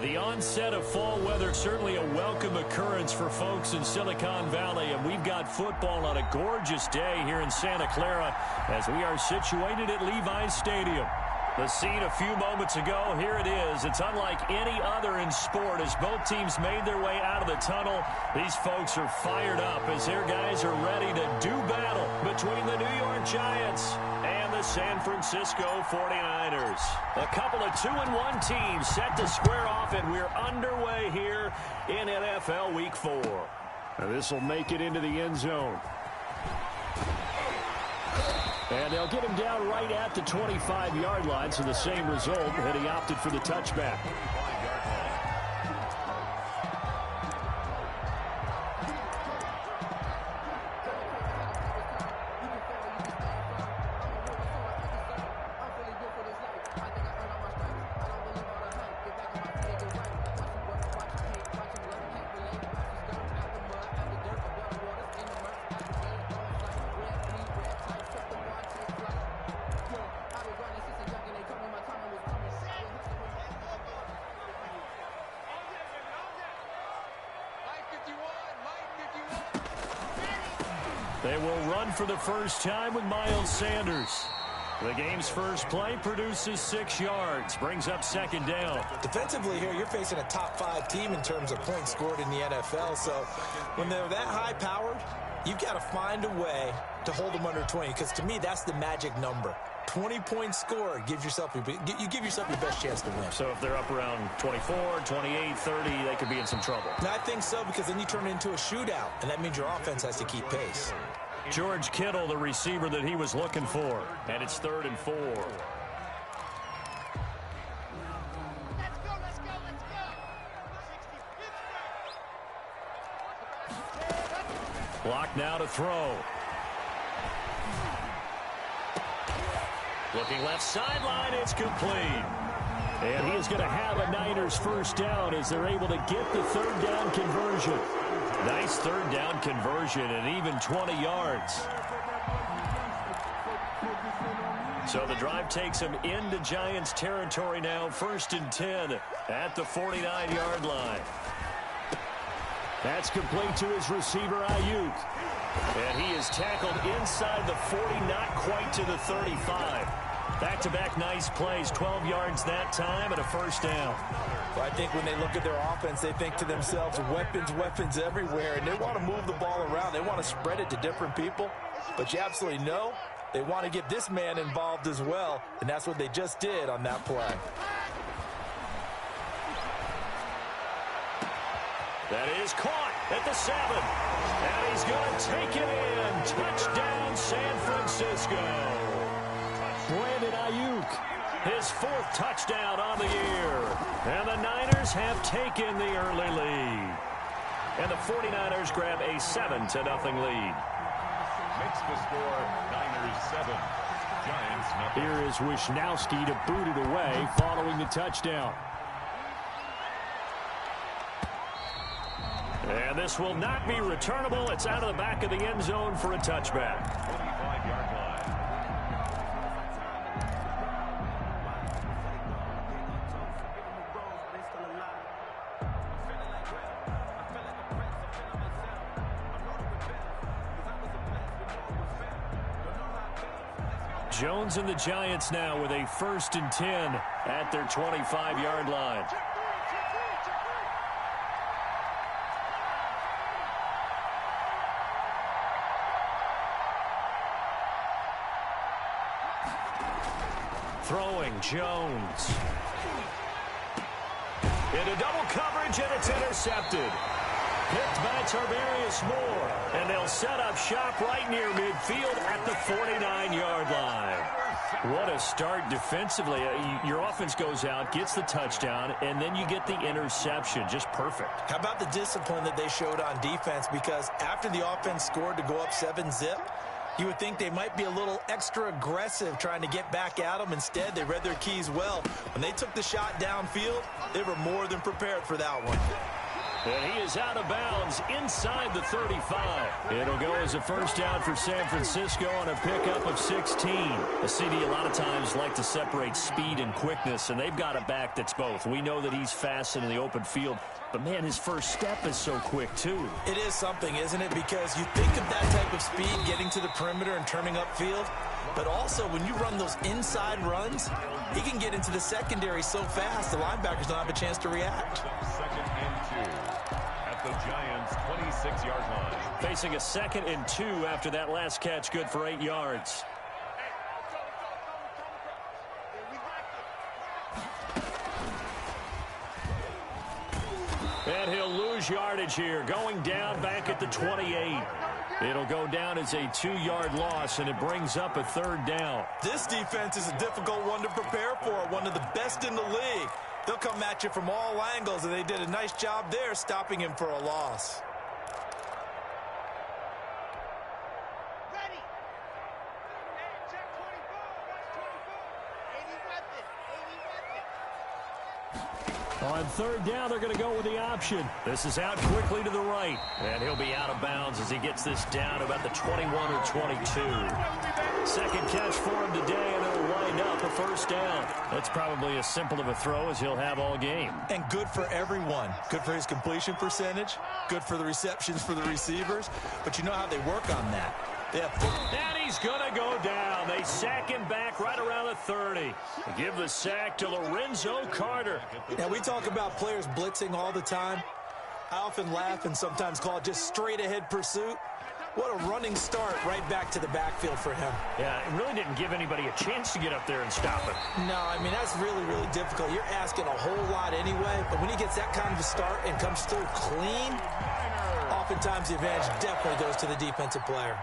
The onset of fall weather, certainly a welcome occurrence for folks in Silicon Valley, and we've got football on a gorgeous day here in Santa Clara as we are situated at Levi's Stadium. The scene a few moments ago, here it is. It's unlike any other in sport as both teams made their way out of the tunnel. These folks are fired up as their guys are ready to do battle between the New York Giants and the San Francisco 49ers. A couple of 2-1 teams set to square off, and we're underway here in NFL Week 4. Now this will make it into the end zone. And they'll get him down right at the 25-yard line, so the same result, and he opted for the touchback. They will run for the first time with Miles Sanders. The game's first play produces 6 yards, brings up second down. Defensively here, you're facing a top-5 team in terms of points scored in the NFL. So when they're that high-powered, you've got to find a way to hold them under 20, because to me, that's the magic number. 20 points scored, you give yourself your best chance to win. So if they're up around 24, 28, 30, they could be in some trouble. And I think so, because then you turn it into a shootout, and that means your offense has to keep pace. George Kittle, the receiver that he was looking for, and it's 3rd and 4. Block now to throw. Looking left sideline, it's complete. And he is going to have a Niners first down as they're able to get the 3rd down conversion. Nice 3rd down conversion and even 20 yards. So the drive takes him into Giants territory now, 1st and 10 at the 49-yard line. That's complete to his receiver, Ayuk. And he is tackled inside the 40, not quite to the 35. Back-to-back nice plays, 12 yards that time and a first down. Well, I think when they look at their offense, they think to themselves, weapons everywhere, and they want to move the ball around. They want to spread it to different people, but you absolutely know they want to get this man involved as well, and that's what they just did on that play. That is caught at the 7. And he's going to take it in. Touchdown, San Francisco. Brandon Ayuk, his 4th touchdown on the year. And the Niners have taken the early lead. And the 49ers grab a 7-0 lead. Makes the score Niners 7. Giants nothing. Here is Wisnowski to boot it away following the touchdown. And this will not be returnable. It's out of the back of the end zone for a touchback. 25-yard line. Jones and the Giants now with a 1st and 10 at their 25-yard line. Throwing, Jones. Into double coverage, and it's intercepted. Picked by Tarvarius Moore, and they'll set up shop right near midfield at the 49-yard line. What a start defensively. Your offense goes out, gets the touchdown, and then you get the interception. Just perfect. How about the discipline that they showed on defense? Because after the offense scored to go up 7-zip, you would think they might be a little extra aggressive trying to get back at them. Instead, they read their keys well. When they took the shot downfield, they were more than prepared for that one. And he is out of bounds inside the 35. It'll go as a first down for San Francisco on a pickup of 16. The CD a lot of times like to separate speed and quickness, and they've got a back that's both. We know that he's fast in the open field, but, man, his first step is so quick, too. It is something, isn't it? Because you think of that type of speed, getting to the perimeter and turning upfield, but also when you run those inside runs, he can get into the secondary so fast, the linebackers don't have a chance to react. Second and 2 at the Giants' 26-yard line. Facing a 2nd and 2 after that last catch, good for 8 yards. And he'll lose yardage here, going down back at the 28. It'll go down as a 2-yard loss, and it brings up a 3rd down. This defense is a difficult one to prepare for, one of the best in the league. They'll come at you from all angles, and they did a nice job there stopping him for a loss. On 3rd down, they're going to go with the option. This is out quickly to the right. And he'll be out of bounds as he gets this down about the 21 or 22. Second catch for him today, and it'll wind up a first down. That's probably as simple of a throw as he'll have all game. And good for everyone. Good for his completion percentage. Good for the receptions for the receivers. But you know how they work on that. And he's going to go down. They sack him back right around the 30. They give the sack to Lorenzo Carter. Now, we talk about players blitzing all the time. I often laugh and sometimes call it just straight-ahead pursuit. What a running start right back to the backfield for him. Yeah, it really didn't give anybody a chance to get up there and stop him. No, I mean, that's really, really difficult. You're asking a whole lot anyway, but when he gets that kind of a start and comes through clean, oftentimes the advantage definitely goes to the defensive player.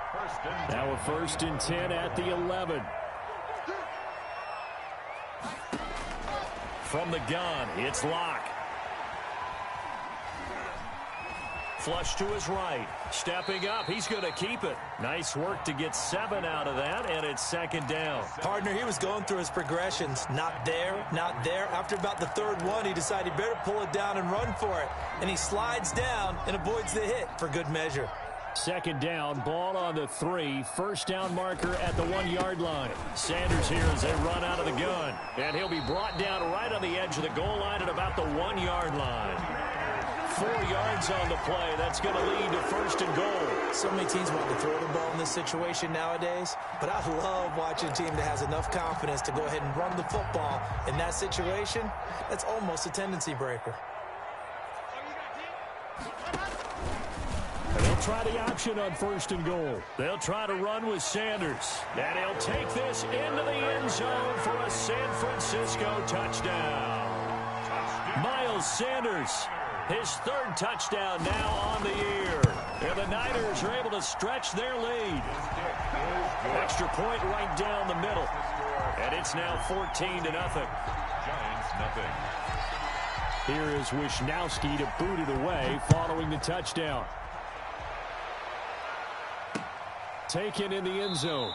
Now a 1st and 10 at the 11. From the gun, it's Locke. Flush to his right. Stepping up, he's going to keep it. Nice work to get 7 out of that, and it's 2nd down. Partner, he was going through his progressions. Not there, not there. After about the 3rd one, he decided he better pull it down and run for it. And he slides down and avoids the hit for good measure. 2nd down, ball on the 3. First down marker at the 1-yard line. Sanders here as they run out of the gun. And he'll be brought down right on the edge of the goal line at about the 1-yard line. 4 yards on the play. That's going to lead to 1st and goal. So many teams want to throw the ball in this situation nowadays, but I love watching a team that has enough confidence to go ahead and run the football. In that situation, that's almost a tendency breaker. They'll try the option on 1st and goal. They'll try to run with Sanders. And he'll take this into the end zone for a San Francisco touchdown. Miles Sanders, his 3rd touchdown now on the year. And the Niners are able to stretch their lead. Extra point right down the middle. And it's now 14-0. Giants nothing. Here is Wisnowski to boot it away following the touchdown. Taken in the end zone.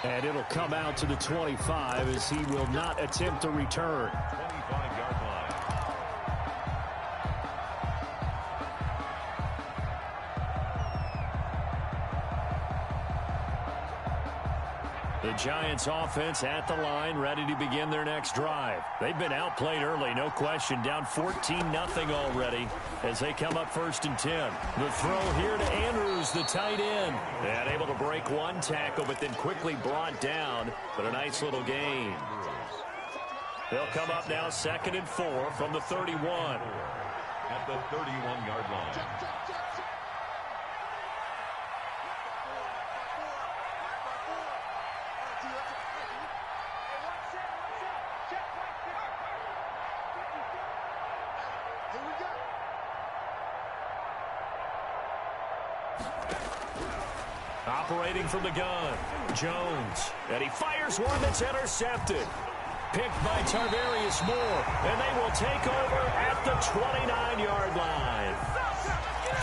And it'll come out to the 25 as he will not attempt to return. 25-yard line. The Giants offense at the line, ready to begin their next drive. They've been outplayed early, no question. Down 14-0 already as they come up 1st and 10. The throw here to Andrews, the tight end. And able to break one tackle, but then quickly brought down. But a nice little gain. They'll come up now 2nd and 4 from the 31. At the 31-yard line. Operating from the gun, Jones. And he fires one that's intercepted. Picked by Tarvarius Moore. And they will take over at the 29-yard line.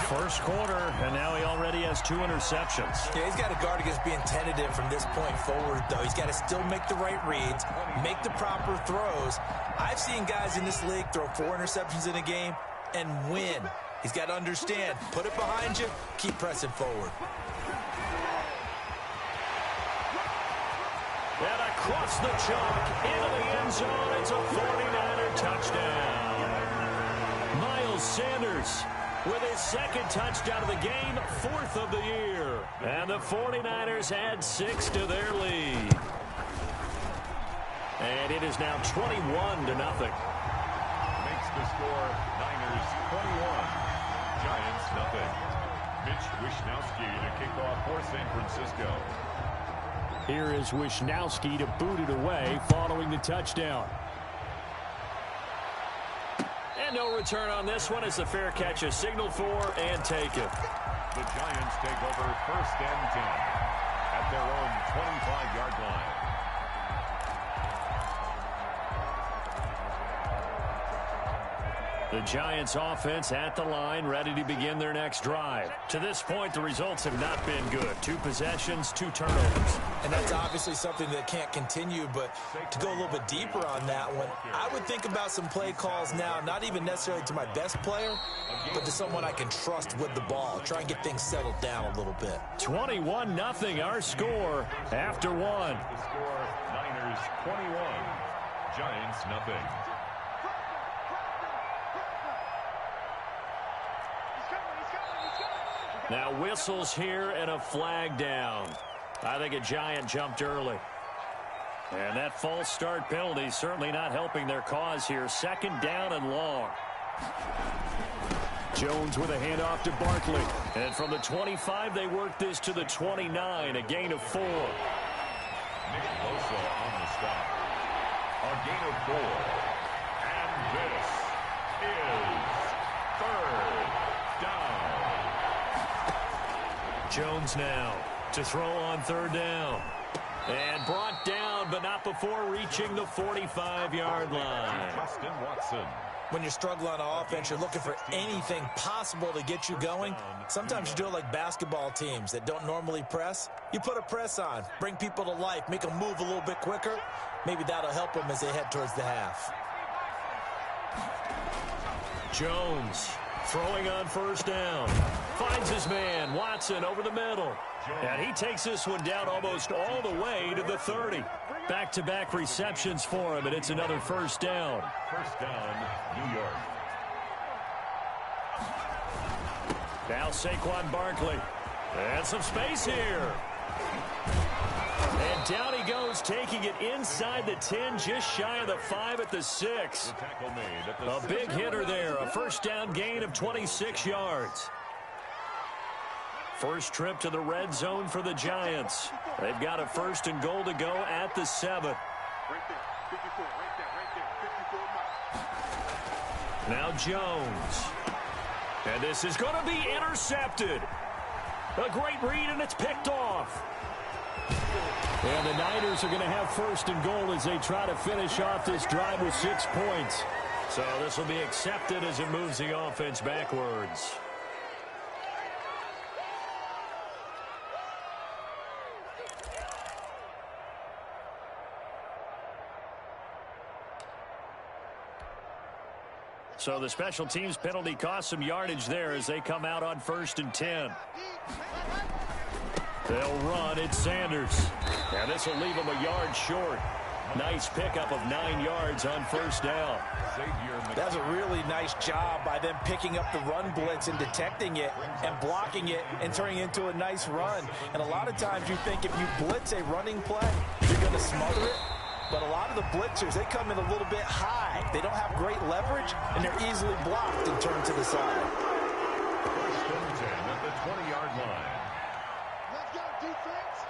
First quarter, and now he already has 2 interceptions. Yeah, he's got to guard against being tentative from this point forward, though. He's got to still make the right reads, make the proper throws. I've seen guys in this league throw 4 interceptions in a game and win. He's got to understand, put it behind you, keep pressing forward. And across the chalk, into the end zone, it's a 49er touchdown. Miles Sanders with his second touchdown of the game, 4th of the year. And the 49ers add 6 to their lead. And it is now 21-0. Makes the score Niners 21, Giants nothing. Mitch Wishnowsky to kick off for San Francisco. Here is Wishnowsky to boot it away following the touchdown. And no return on this one as the fair catch is signaled for and taken. The Giants take over 1st and 10 at their own 25-yard line. The Giants offense at the line, ready to begin their next drive. To this point, the results have not been good. 2 possessions, 2 turnovers. And that's obviously something that can't continue, but to go a little bit deeper on that one, I would think about some play calls now, not even necessarily to my best player, but to someone I can trust with the ball. Try and get things settled down a little bit. 21-0 our score after 1. The score Niners 21, Giants nothing. Now whistles here and a flag down. I think a Giant jumped early. And that false start penalty certainly not helping their cause here. 2nd down and long. Jones with a handoff to Barkley. And from the 25, they work this to the 29, a gain of 4. Nick Bosa on the stop. A gain of 4. And this is 3rd down. Jones now to throw on 3rd down. And brought down, but not before reaching the 45-yard line. Justin Watson. When you're struggling on offense, you're looking for anything possible to get you going. Sometimes you do it like basketball teams that don't normally press. You put a press on, bring people to life, make them move a little bit quicker. Maybe that'll help them as they head towards the half. Jones throwing on 1st down. Finds his man, Watson, over the middle. And he takes this one down almost all the way to the 30. Back-to-back receptions for him, and it's another 1st down. 1st down, New York. Now Saquon Barkley. And some space here. And down he goes, taking it inside the 10, just shy of the 5 at the 6. The tackle made at the A big hitter there, a 1st down gain of 26 yards. First trip to the red zone for the Giants. They've got a 1st and goal to go at the 7. Now Jones. And this is going to be intercepted. A great read, and it's picked off. And the Niners are going to have 1st and goal as they try to finish off this drive with 6 points. So this will be accepted as it moves the offense backwards. So the special teams penalty cost some yardage there as they come out on 1st and 10. They'll run. It's Sanders. And this will leave them a yard short. Nice pickup of 9 yards on 1st down. That's a really nice job by them picking up the run blitz and detecting it and blocking it and turning it into a nice run. And a lot of times you think if you blitz a running play, you're going to smother it. But a lot of the blitzers, they come in a little bit high. They don't have great leverage, and they're easily blocked and turned to the side. 1st and 10 at the 20-yard line. Let's go, defense.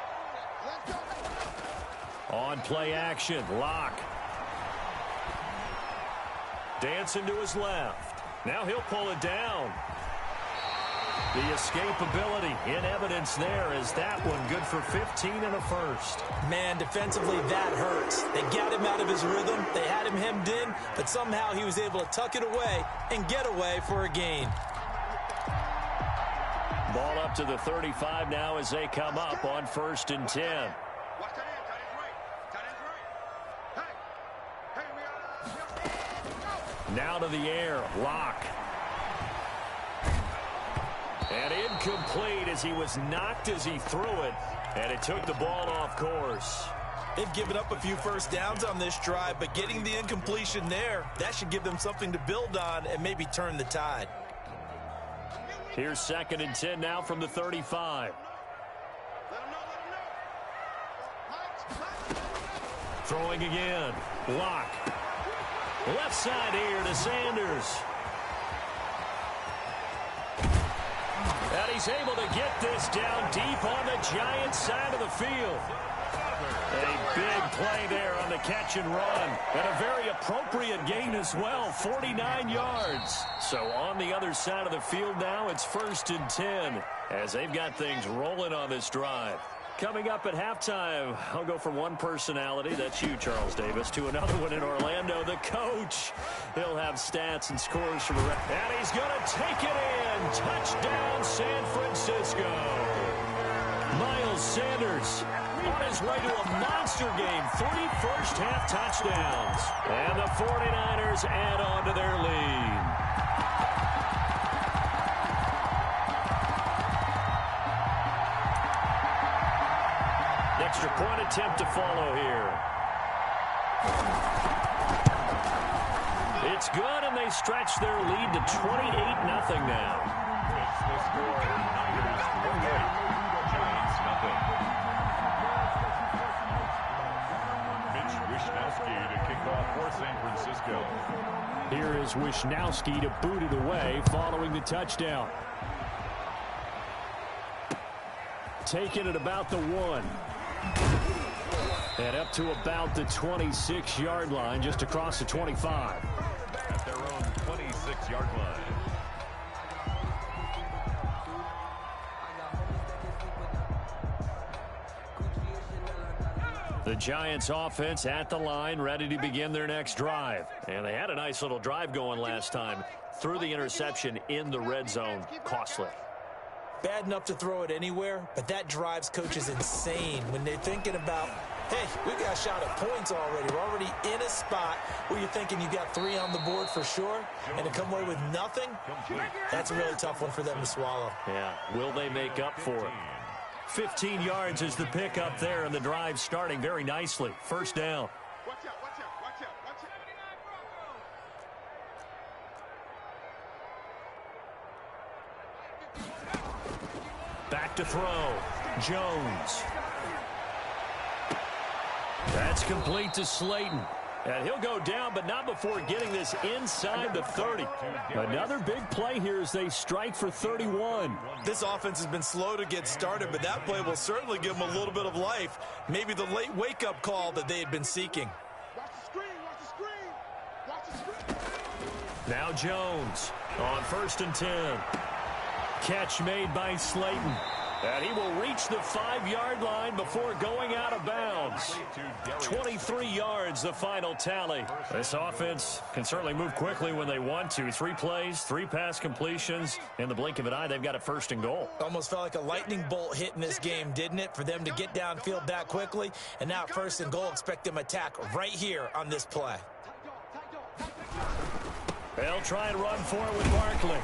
Let's go. On play action, Locke. Dancing to his left. Now he'll pull it down. The escapability in evidence there is that one good for 15 and a 1st. Man, defensively, that hurts. They got him out of his rhythm. They had him hemmed in, but somehow he was able to tuck it away and get away for a gain. Ball up to the 35 now as they come up on 1st and 10. Watch that end, tight end's right. Hey, we are. Now to the air, Locke. And incomplete as he was knocked as he threw it, and it took the ball off course. They've given up a few first downs on this drive, but getting the incompletion there, that should give them something to build on and maybe turn the tide. Here's 2nd and 10 now from the 35. Throwing again. Lock. Left side here to Sanders. And he's able to get this down deep on the Giants side of the field. A big play there on the catch and run. And a very appropriate gain as well, 49 yards. So on the other side of the field now, it's 1st and 10 as they've got things rolling on this drive. Coming up at halftime, I'll go from one personality, that's you, Charles Davis, to another one in Orlando, the coach. He'll have stats and scores from the rest. And he's going to take it in. Touchdown, San Francisco. Miles Sanders on his way to a monster game. 3 first-half touchdowns. And the 49ers add on to their lead. Extra point attempt to follow here. It's good, and they stretch their lead to 28-0 now. It's the score. Niners 28. Giants nothing. Mitch Wishnowsky to kick off for San Francisco. Here is Wishnowsky to boot it away following the touchdown. Taking it about the 1. And up to about the 26-yard line, just across the 25. At their own 26-yard line. The Giants offense at the line, ready to begin their next drive. And they had a nice little drive going last time. Threw the interception in the red zone. Costly. Bad enough to throw it anywhere, but that drives coaches insane when they're thinking about, hey, we got a shot at points already. We're already in a spot where you're thinking you got 3 on the board for sure, and to come away with nothing, that's a really tough one for them to swallow. Yeah, will they make up for it? 15 yards is the pickup there, and the drive starting very nicely. First down. Watch out, watch out, watch out, watch out. Back to throw. Jones. That's complete to Slayton. And he'll go down, but not before getting this inside the 30. Another big play here as they strike for 31. This offense has been slow to get started, but that play will certainly give them a little bit of life. Maybe the late wake-up call that they had been seeking. Watch the screen, watch the screen, watch the screen. Now Jones on 1st and 10. Catch made by Slayton. And he will reach the 5-yard line before going out of bounds. 23 yards, the final tally. This offense can certainly move quickly when they want to. 3 plays, 3 pass completions. In the blink of an eye, they've got a 1st and goal. Almost felt like a lightning bolt hit in this game, didn't it? For them to get downfield that quickly. And now 1st and goal, expect them to attack right here on this play. They'll try and run for it with Barkley.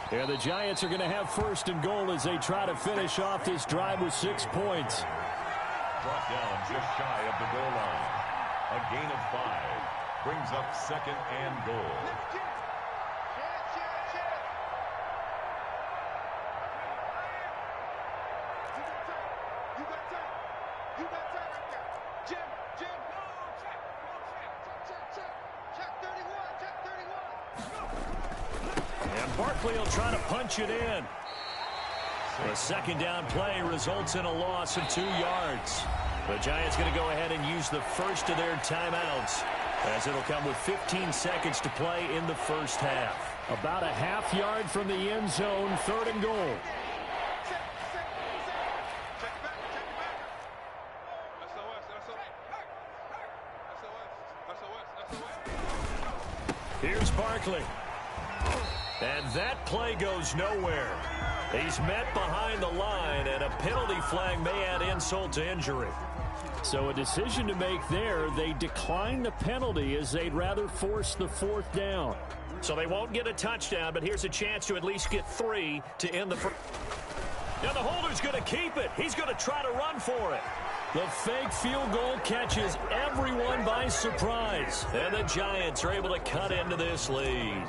And the Giants are going to have 1st and goal as they try to finish off this drive with 6 points. Brought down just shy of the goal line. A gain of 5 brings up 2nd and goal. Barkley will try to punch it in. The 2nd down play results in a loss of 2 yards. The Giants going to go ahead and use the first of their timeouts as it'll come with 15 seconds to play in the first half. About a half yard from the end zone, 3rd and goal. Here's Barkley. And that play goes nowhere. He's met behind the line, and a penalty flag may add insult to injury. So a decision to make there. They decline the penalty as they'd rather force the 4th down. So they won't get a touchdown, but here's a chance to at least get 3 to end the first. Now the holder's going to keep it. He's going to try to run for it. The fake field goal catches everyone by surprise. And the Giants are able to cut into this lead.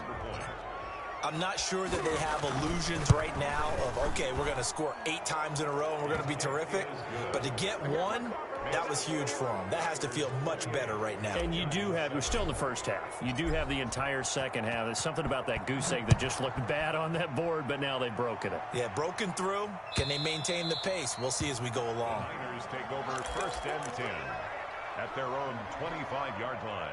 I'm not sure that they have illusions right now of, okay, we're going to score 8 times in a row and we're going to be terrific. But to get 1, that was huge for them. That has to feel much better right now. And you do have, we're still in the first half. You do have the entire second half. There's something about that goose egg that just looked bad on that board, but now they've broken it. Yeah, broken through. Can they maintain the pace? We'll see as we go along. Niners take over 1st and 10 at their own 25-yard line.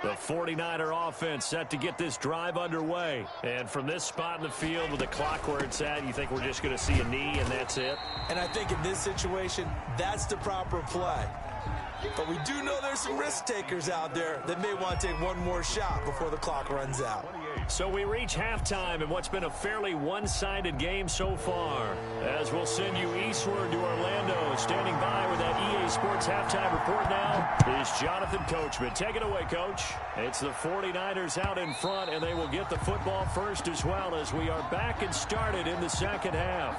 The 49er offense set to get this drive underway. And from this spot in the field with the clock where it's at, you think we're just going to see a knee and that's it? And I think in this situation, that's the proper play. But we do know there's some risk takers out there that may want to take one more shot before the clock runs out. So we reach halftime in what's been a fairly one-sided game so far. As we'll send you eastward to Orlando. Standing by with that EA Sports halftime report now is Jonathan Coachman. Take it away, Coach. It's the 49ers out in front, and they will get the football first as well as we are back and started in the second half.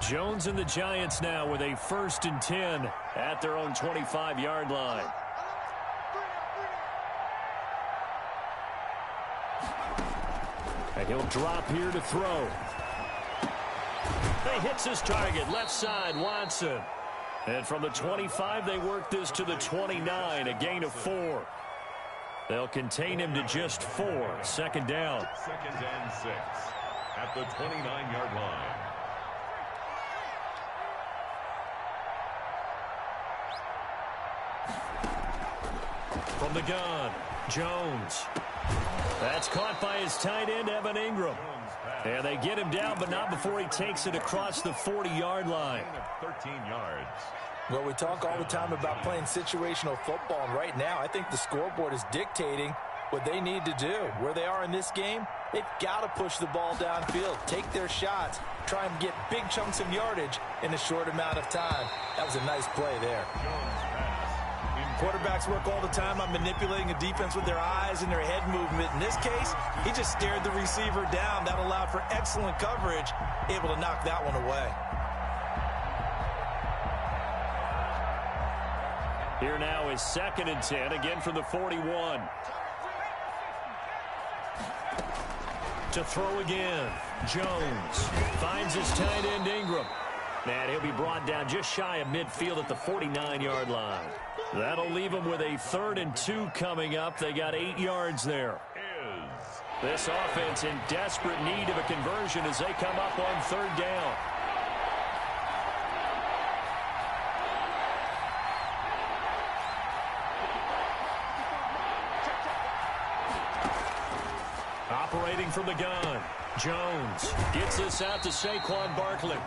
Jones and the Giants now with a 1st and 10 at their own 25-yard line. And he'll drop here to throw. He hits his target, left side, Watson. And from the 25, they work this to the 29, a gain of 4. They'll contain him to just 4. 2nd down. 2nd and 6 at the 29-yard line. From the gun, Jones. That's caught by his tight end, Evan Ingram. And they get him down, but not before he takes it across the 40-yard line. 13 yards. Well, we talk all the time about playing situational football, and right now I think the scoreboard is dictating what they need to do. Where they are in this game, they've got to push the ball downfield, take their shots, try and get big chunks of yardage in a short amount of time. That was a nice play there. Quarterbacks work all the time on manipulating a defense with their eyes and their head movement. In this case, he just stared the receiver down. That allowed for excellent coverage, able to knock that one away. Here now is 2nd and 10, again from the 41. To throw again, Jones finds his tight end Ingram. And he'll be brought down just shy of midfield at the 49-yard line. That'll leave them with a 3rd and 2 coming up. They got 8 yards there. This offense in desperate need of a conversion as they come up on 3rd down. Operating from the gun, Jones gets this out to Saquon Barkley.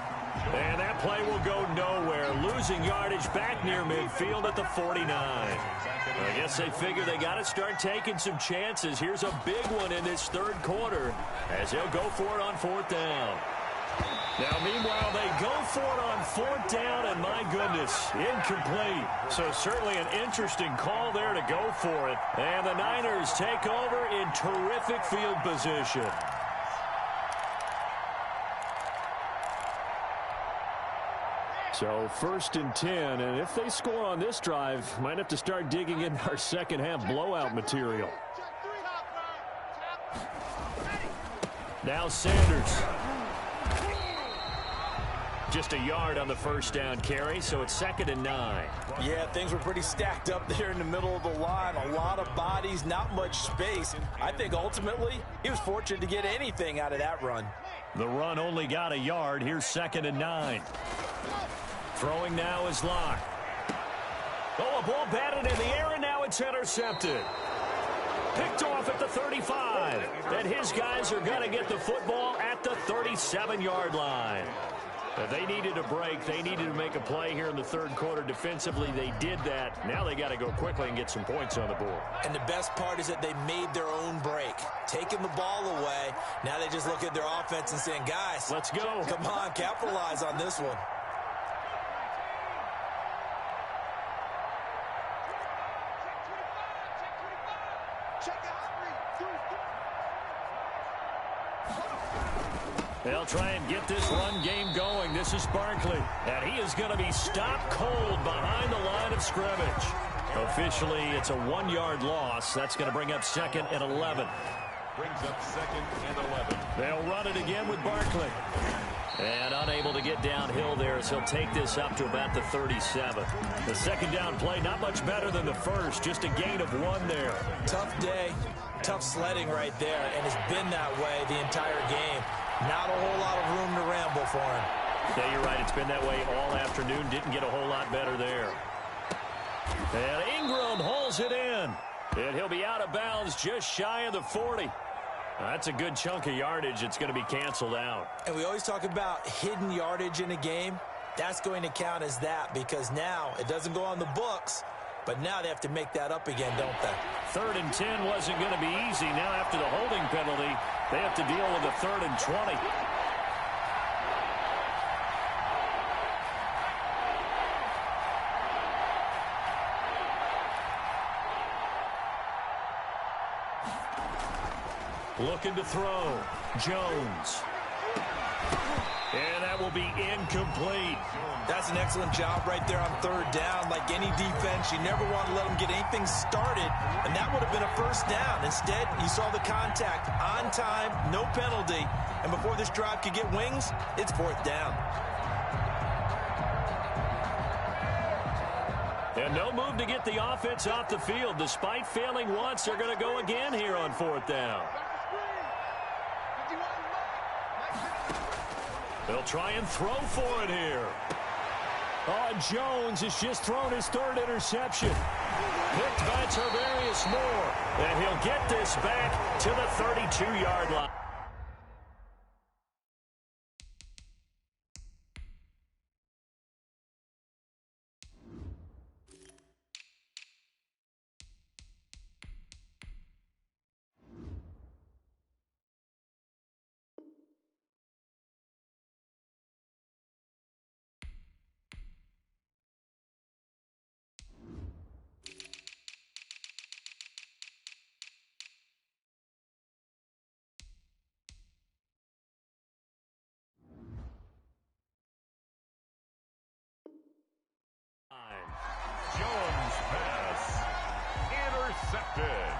And that play will go nowhere. Losing yardage back near midfield at the 49. I guess they figure they got to start taking some chances. Here's a big one in this 3rd quarter as they'll go for it on 4th down. Now, meanwhile, they go for it on 4th down, and my goodness, incomplete. So certainly an interesting call there to go for it. And the Niners take over in terrific field position. So 1st and 10, and if they score on this drive, might have to start digging in our second half blowout material. Now Sanders. Just a yard on the 1st down carry, so it's 2nd and 9. Yeah, things were pretty stacked up there in the middle of the line. A lot of bodies, not much space. I think ultimately he was fortunate to get anything out of that run. The run only got a yard. Here's 2nd and 9. Throwing now is Locke. Oh, a ball batted in the air, and now it's intercepted. Picked off at the 35. And his guys are going to get the football at the 37-yard line. They needed a break. They needed to make a play here in the third quarter. Defensively, they did that. Now they got to go quickly and get some points on the board. And the best part is that they made their own break, taking the ball away. Now they just look at their offense and saying, guys, let's go. Come on, capitalize on this one. They'll try and get this run game going. This is Barkley, and he is going to be stopped cold behind the line of scrimmage. Officially, it's a 1-yard loss. That's going to bring up 2nd and 11. Brings up 2nd and 11. They'll run it again with Barkley. And unable to get downhill there, so he'll take this up to about the 37. The second down play, not much better than the first. Just a gain of 1 there. Tough day, tough sledding right there, and it's been that way the entire game. Not a whole lot of room to ramble for him. Yeah, you're right. It's been that way all afternoon. Didn't get a whole lot better there. And Ingram hauls it in. And he'll be out of bounds just shy of the 40. That's a good chunk of yardage. It's going to be canceled out. And we always talk about hidden yardage in a game. That's going to count as that because now it doesn't go on the books, but now they have to make that up again, don't they? 3rd and 10 wasn't going to be easy. Now after the holding penalty, they have to deal with a 3rd and 20. Looking to throw. Jones. And that will be incomplete. That's an excellent job right there on 3rd down. Like any defense, you never want to let them get anything started, and that would have been a 1st down. Instead, you saw the contact on time, no penalty, and before this drive could get wings, it's 4th down. And no move to get the offense off the field. Despite failing once, they're going to go again here on 4th down. They'll try and throw for it here. Oh, Jones has just thrown his 3rd interception. Picked by Tarvarius Moore. And he'll get this back to the 32-yard line. Jones pass. Intercepted.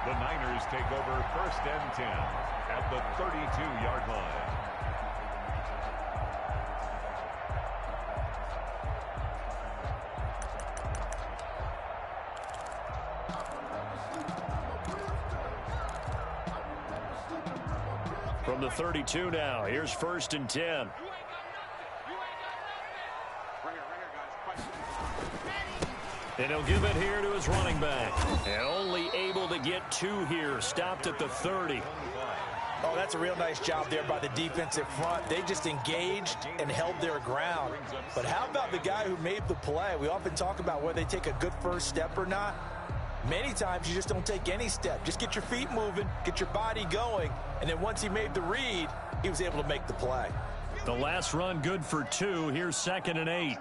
The Niners take over 1st and 10 at the 32-yard line. From the 32 now, here's 1st and 10. And he'll give it here to his running back. And only able to get 2 here. Stopped at the 30. Oh, that's a real nice job there by the defensive front. They just engaged and held their ground. But how about the guy who made the play? We often talk about whether they take a good first step or not. Many times you just don't take any step. Just get your feet moving, get your body going, and then once he made the read, he was able to make the play. The last run good for 2. Here's 2nd and 8.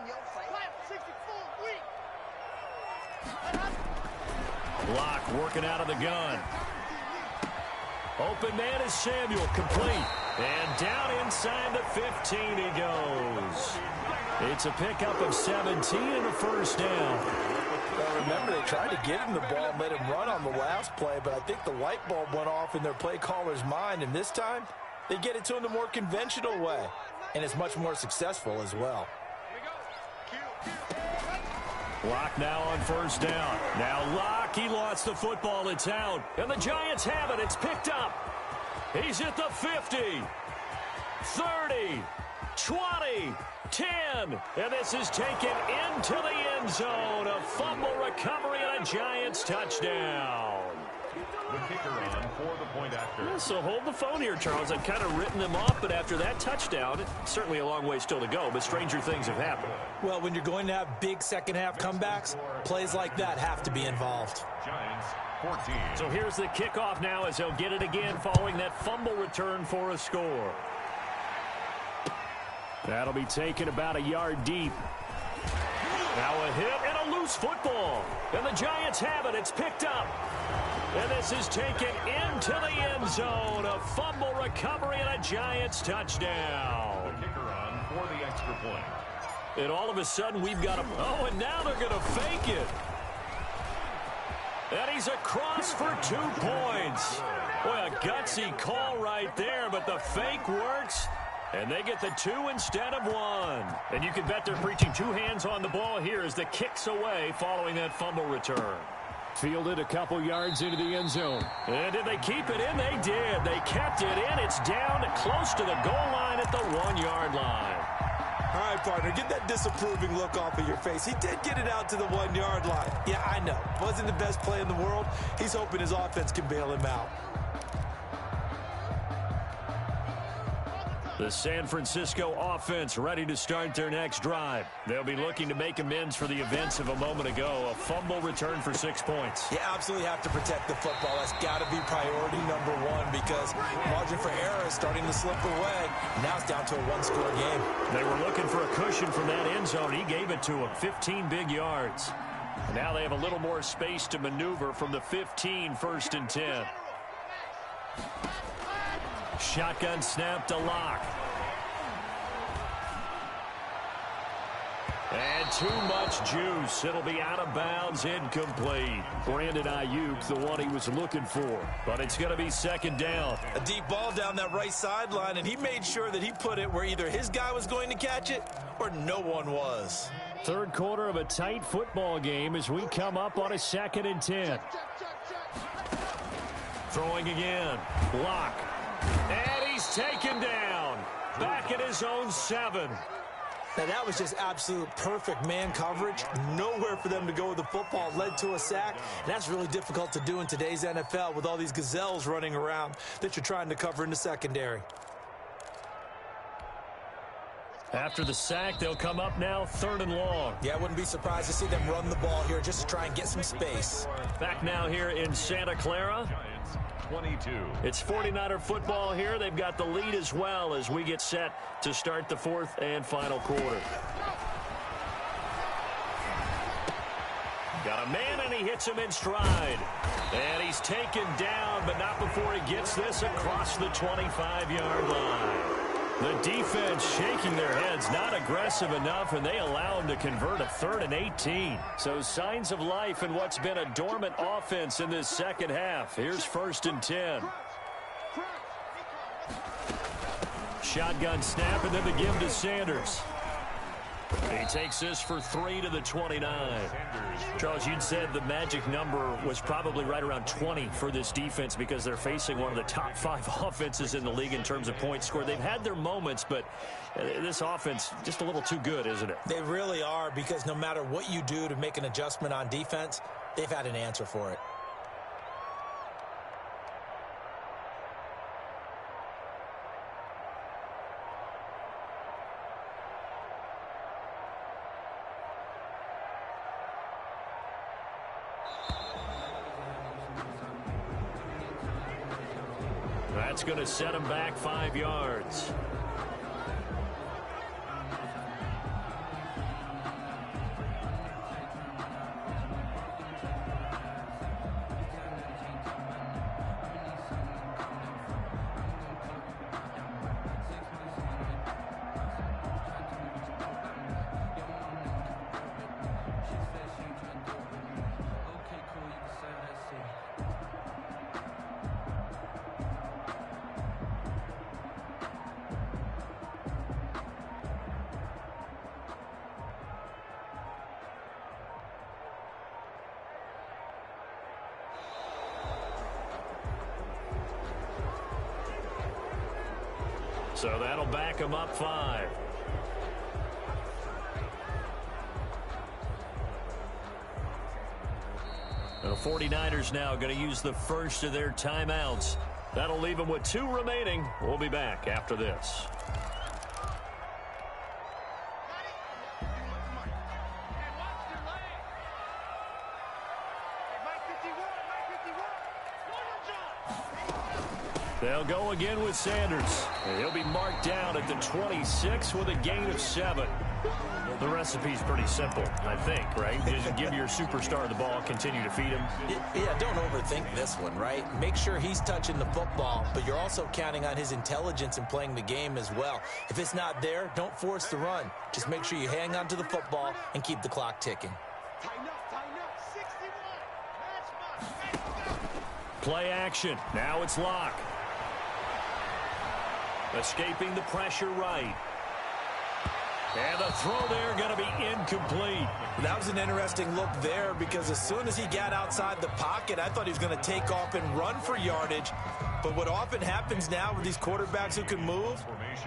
Block working out of the gun. Open man is Samuel, complete. And down inside the 15 he goes. It's a pickup of 17 and a 1st down. Well, remember, they tried to get him the ball and let him run on the last play, but I think the light bulb went off in their play caller's mind, and this time they get it to him the more conventional way, and it's much more successful as well. Lock now on 1st down. Now Lock, he lost the football. It's out. And the Giants have it. It's picked up. He's at the 50, 30, 20, 10. And this is taken into the end zone. A fumble recovery and a Giants touchdown. The kicker on for the point after. Yeah, so hold the phone here, Charles. I've kind of written them off, but after that touchdown, certainly a long way still to go, but stranger things have happened. Well, when you're going to have big second-half comebacks, plays like that have to be involved. Giants 14. So here's the kickoff now as they'll get it again following that fumble return for a score. That'll be taken about a yard deep. Now a hit and a loose football. And the Giants have it. It's picked up. And this is taken into the end zone. A fumble recovery and a Giants touchdown. The kicker on for the extra point. And all of a sudden we've got a... Oh, and now they're going to fake it. And he's across for 2 points. Boy, a gutsy call right there, but the fake works. And they get the 2 instead of 1. And you can bet they're preaching 2 hands on the ball here as the kick's away following that fumble return. Fielded a couple yards into the end zone. And did they keep it in? They did. They kept it in. It's down close to the goal line at the 1-yard line. All right, partner, get that disapproving look off of your face. He did get it out to the 1-yard line. Yeah, I know. Wasn't the best play in the world. He's hoping his offense can bail him out. The San Francisco offense ready to start their next drive. They'll be looking to make amends for the events of a moment ago. A fumble return for 6 points. You absolutely have to protect the football. That's got to be priority number 1 because margin for error is starting to slip away. Now it's down to a 1-score game. They were looking for a cushion from that end zone. He gave it to them. 15 big yards. And now they have a little more space to maneuver from the 15, 1st and 10. Shotgun snap to Lock. And too much juice. It'll be out of bounds, incomplete. Brandon Ayuk, the one he was looking for. But it's going to be 2nd down. A deep ball down that right sideline, and he made sure that he put it where either his guy was going to catch it or no one was. 3rd quarter of a tight football game as we come up on a 2nd and 10. Throwing again. Lock. And he's taken down. Back at his own 7. Now, that was just absolute perfect man coverage. Nowhere for them to go with the football. Led to a sack. And that's really difficult to do in today's NFL with all these gazelles running around that you're trying to cover in the secondary. After the sack, they'll come up now 3rd and long. Yeah, I wouldn't be surprised to see them run the ball here just to try and get some space. Back now here in Santa Clara. Giants 22. It's 49er football here. They've got the lead as well as we get set to start the 4th and final quarter. Got a man, and he hits him in stride. And he's taken down, but not before he gets this across the 25-yard line. The defense shaking their heads, not aggressive enough, and they allow him to convert a 3rd and 18. So signs of life in what's been a dormant offense in this 2nd half. Here's 1st and 10. Shotgun snap, and then the give to Sanders. He takes this for 3 to the 29. Charles, you'd said the magic number was probably right around 20 for this defense because they're facing one of the top 5 offenses in the league in terms of points scored. They've had their moments, but this offense just a little too good, isn't it? They really are, because no matter what you do to make an adjustment on defense, they've had an answer for it. That's going to set him back 5 yards. So that'll back him up 5. The 49ers now going to use the first of their timeouts. That'll leave them with 2 remaining. We'll be back after this. They'll go again with Sanders. He'll be marked down at the 26 with a gain of 7. The recipe's pretty simple, I think, right? Just give your superstar the ball, continue to feed him. Yeah, don't overthink this one, right? Make sure he's touching the football, but you're also counting on his intelligence in playing the game as well. If it's not there, don't force the run. Just make sure you hang on to the football and keep the clock ticking. Tighten up, 61. Play action. Now it's Locke. Escaping the pressure right. And the throw there going to be incomplete. That was an interesting look there because as soon as he got outside the pocket, I thought he was going to take off and run for yardage. But what often happens now with these quarterbacks who can move,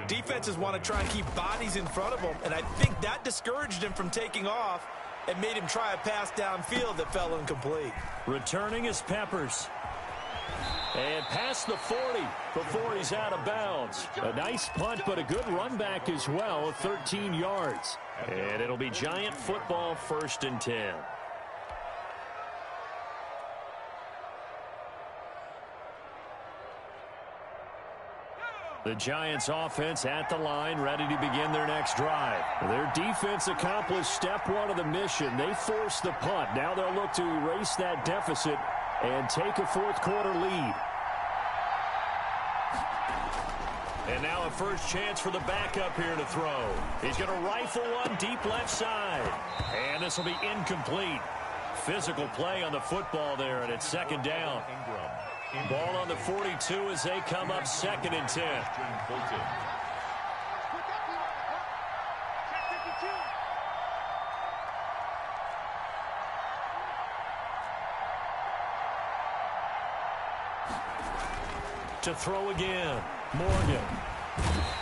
defenses want to try and keep bodies in front of them. And I think that discouraged him from taking off and made him try a pass downfield that fell incomplete. Returning is Peppers. And past the 40 before he's out of bounds. A nice punt, but a good run back as well, 13 yards. And it'll be Giant football, 1st and 10. The Giants offense at the line, ready to begin their next drive. Their defense accomplished step 1 of the mission. They forced the punt. Now they'll look to erase that deficit and take a 4th quarter lead. And now a first chance for the backup here to throw. He's going to rifle one deep left side. And this will be incomplete. Physical play on the football there, and it's 2nd down. Ball on the 42 as they come up 2nd and 10. To throw again, Morgan.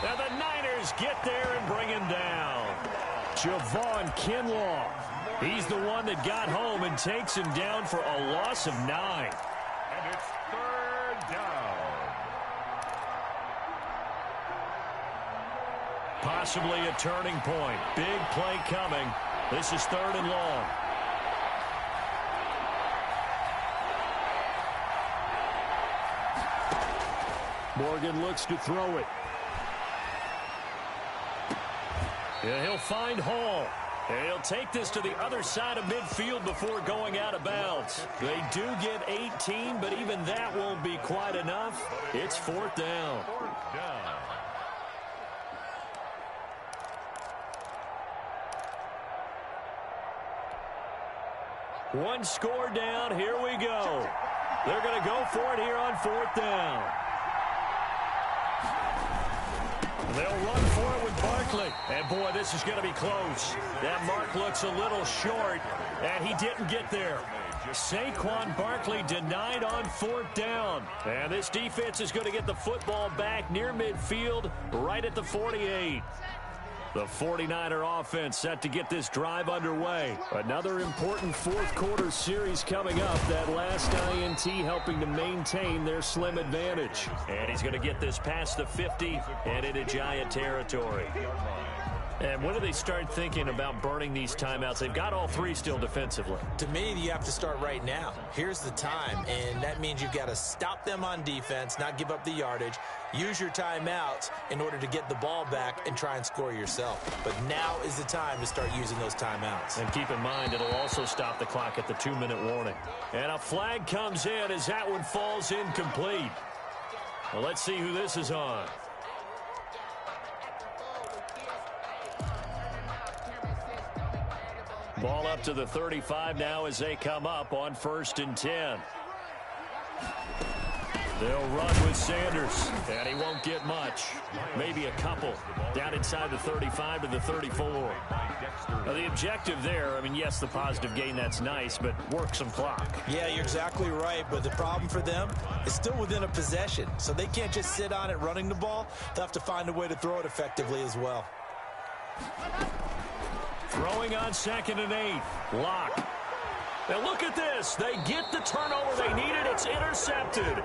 Now the Niners get there and bring him down. Javon Kinlaw. He's the one that got home and takes him down for a loss of 9. And it's 3rd down. Possibly a turning point. Big play coming. This is 3rd and long. Morgan looks to throw it. Yeah, he'll find Hall. And he'll take this to the other side of midfield before going out of bounds. They do get 18, but even that won't be quite enough. It's 4th down. 4th down. One score down. Here we go. They're going to go for it here on 4th down. They'll run for it with Barkley. And, boy, this is going to be close. That mark looks a little short, and he didn't get there. Saquon Barkley denied on 4th down. And this defense is going to get the football back near midfield, right at the 48. The 49er offense set to get this drive underway. Another important 4th quarter series coming up. That last INT helping to maintain their slim advantage. And he's going to get this past the 50 and into Giant territory. And when do they start thinking about burning these timeouts? They've got all 3 still defensively. To me, you have to start right now. Here's the time, and that means you've got to stop them on defense, not give up the yardage, use your timeouts in order to get the ball back and try and score yourself. But now is the time to start using those timeouts. And keep in mind, it'll also stop the clock at the 2-minute warning. And a flag comes in as that one falls incomplete. Well, let's see who this is on. Ball up to the 35 now as they come up on 1st and 10. They'll run with Sanders, and he won't get much. Maybe a couple. Down inside the 35 to the 34. Now, the objective there, I mean, yes, the positive gain, that's nice, but work some clock. Yeah, you're exactly right, but the problem for them is still within a possession, so they can't just sit on it running the ball. They'll have to find a way to throw it effectively as well. Throwing on 2nd and 8. Locke. And look at this. They get the turnover they needed. It's intercepted.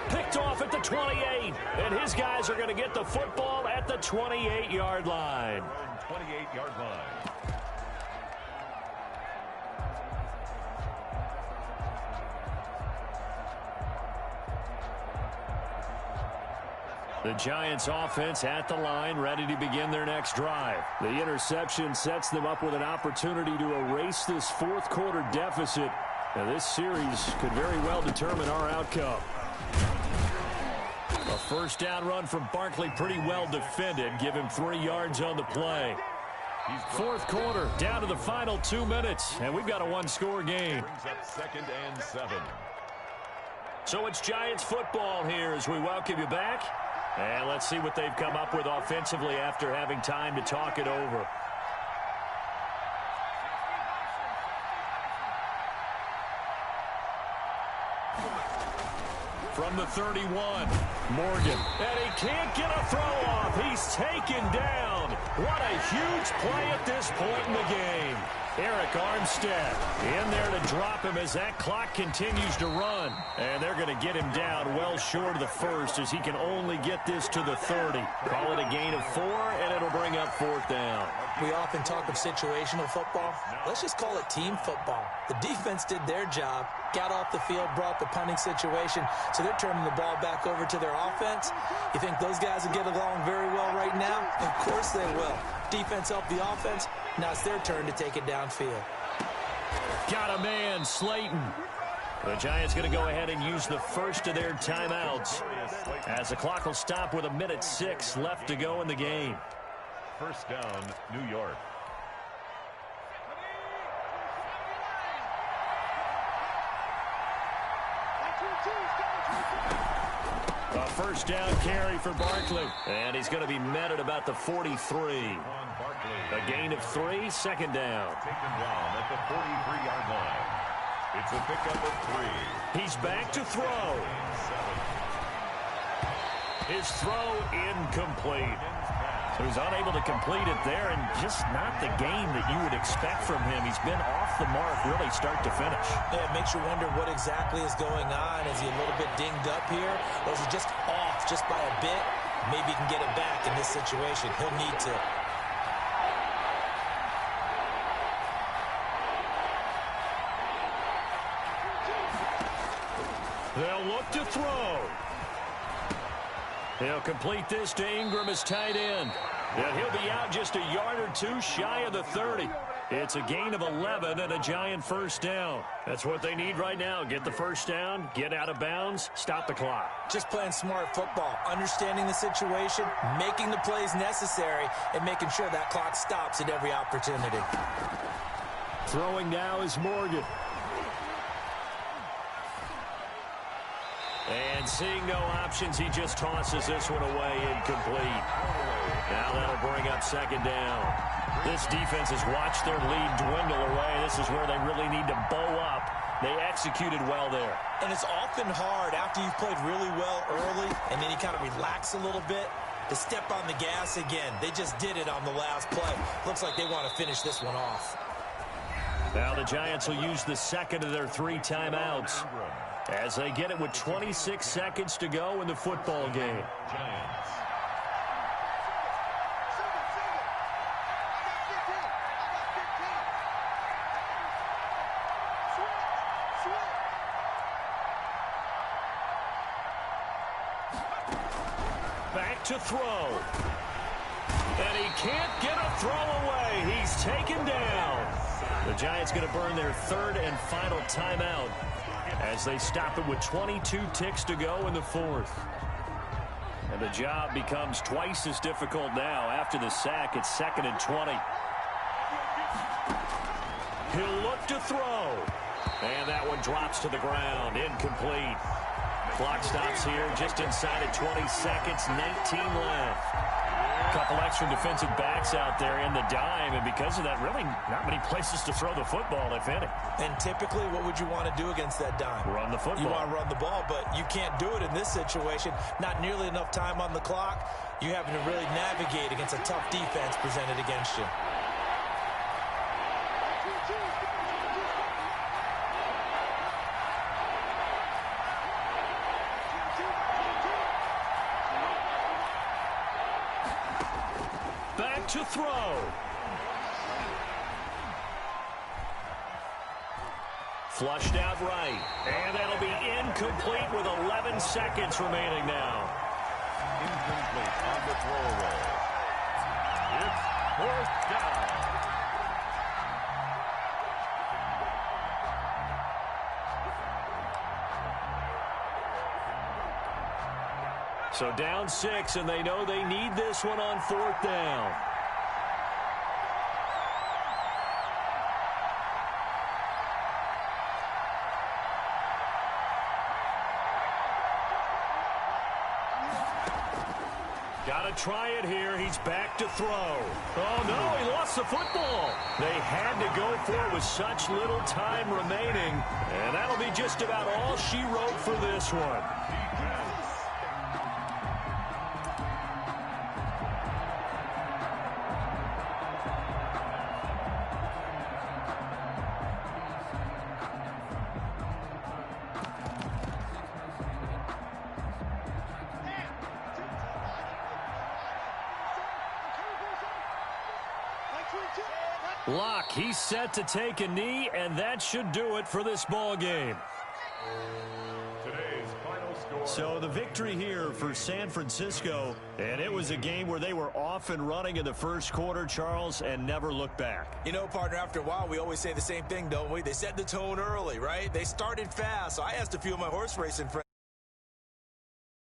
Picked off at the 28. And his guys are going to get the football at the 28-yard line. 28-yard line. The Giants offense at the line, ready to begin their next drive. The interception sets them up with an opportunity to erase this fourth quarter deficit. Now, this series could very well determine our outcome. A first down run from Barkley, pretty well defended. Give him 3 yards on the play. Fourth quarter, down to the final 2 minutes, and we've got a one-score game. Brings up 2nd and 7. So it's Giants football here as we welcome you back. And let's see what they've come up with offensively after having time to talk it over. From the 31, Morgan. And he can't get a throw off. He's taken down. What a huge play at this point in the game. Eric Armstead in there to drop him as that clock continues to run. And they're going to get him down well short of the first as he can only get this to the 30. Call it a gain of 4, and it'll bring up 4th down. We often talk of situational football. Let's just call it team football. The defense did their job, got off the field, brought the punting situation, so they're turning the ball back over to their offense. You think those guys will get along very well right now? Of course they will. Defense helped the offense. Now it's their turn to take it downfield. Got a man, Slayton. The Giants going to go ahead and use the first of their timeouts as the clock will stop with 1:06 left to go in the game. First down, New York. A first down carry for Barkley. And he's going to be met at about the 43. A gain of 3, 2nd down. Taken down at the 43-yard line. It's a pickup of 3. He's back to throw. His throw incomplete. He was unable to complete it there, and just not the game that you would expect from him. He's been off the mark really start to finish. Yeah, it makes you wonder what exactly is going on. Is he a little bit dinged up here, or is he just off just by a bit? Maybe he can get it back in this situation. He'll need to. They'll look to throw. He'll complete this to Ingram as tight end. And he'll be out just a yard or 2 shy of the 30. It's a gain of 11 and a Giant first down. That's what they need right now. Get the first down, get out of bounds, stop the clock. Just playing smart football, understanding the situation, making the plays necessary, and making sure that clock stops at every opportunity. Throwing now is Morgan. And seeing no options, he just tosses this one away, incomplete. Now that'll bring up 2nd down. This defense has watched their lead dwindle away. This is where they really need to bow up. They executed well there. And it's often hard after you've played really well early and then you kind of relax a little bit to step on the gas again. They just did it on the last play. Looks like they want to finish this one off. Now the Giants will use the second of their 3 timeouts as they get it with 26 seconds to go in the football game. Giants. Back to throw. And he can't get a throw away. He's taken down. The Giants going to burn their 3rd and final timeout as they stop it with 22 ticks to go in the 4th. And the job becomes twice as difficult now. After the sack, it's 2nd and 20. He'll look to throw. And that one drops to the ground. Incomplete. Clock stops here just inside of 20 seconds, 19 left. A couple extra defensive backs out there in the dime, and because of that, really not many places to throw the football, if any. And typically, what would you want to do against that dime? Run the football. You want to run the ball, but you can't do it in this situation. Not nearly enough time on the clock. You're having to really navigate against a tough defense presented against you. to throw. Flushed out right. And that'll be incomplete with 11 seconds remaining now. Incomplete on the throw roll. It's 4th down. So down 6, and they know they need this one on 4th down. Got to try it here. He's back to throw. Oh, no, he lost the football. They had to go for it with such little time remaining. And that'll be just about all she wrote for this one. Locke, he's set to take a knee, and that should do it for this ball game. Today's final score. So the victory here for San Francisco, and it was a game where they were off and running in the first quarter, Charles, and never looked back. You know, partner, after a while, we always say the same thing, don't we? They set the tone early, right? They started fast, so I asked a few of my horse racing friends.